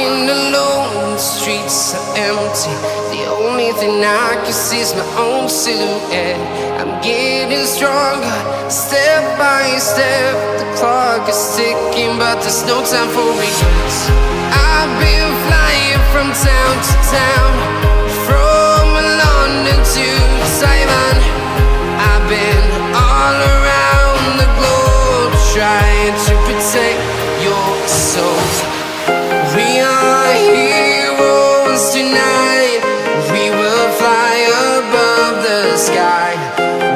walking alone, the streets are empty. The only thing I can see is my own silhouette. I'm getting stronger, step by step. The clock is ticking, but there's no time for regrets. I've been flying from town to town, from London to Taiwan. I've been all around the globe, trying to protect your soul. We are heroes tonight. We will fly above the sky.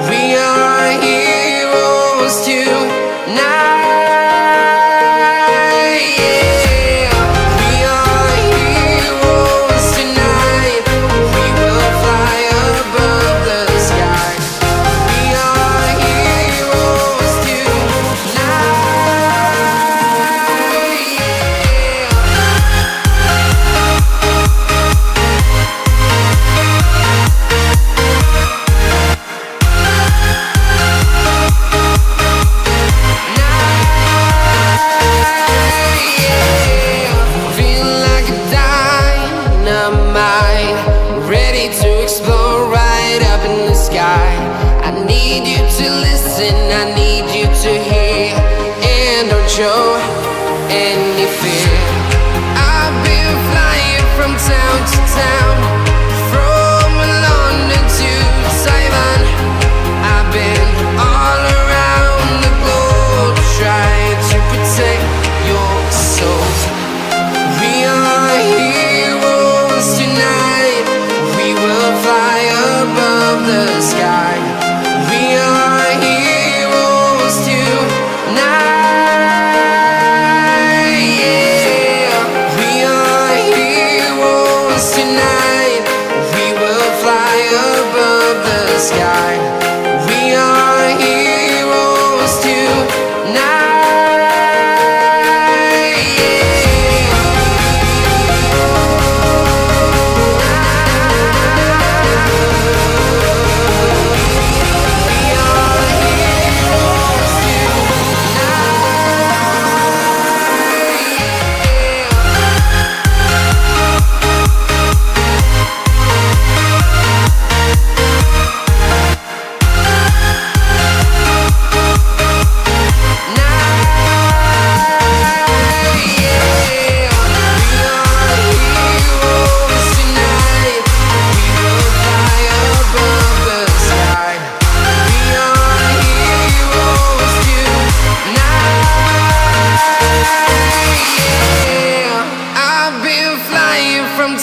We are heroes tonight. Yeah. We are heroes tonight. We will fly above the sky. We are heroes tonight. Ready to explore right up in the sky. I need you to listen, I need you to hear, and don't show any fear. I've been flying from town to town, from London to Taiwan. I've been all around the globe, trying to protect your soul. We are heroes tonight. We will fly above the sky. We are heroes tonight. Yeah. We are heroes tonight. We will fly above the sky. We are heroes tonight.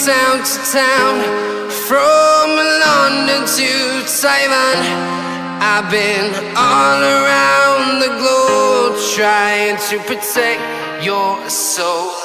Town to town, from London to Taiwan. I've been all around the globe, trying to protect your soul.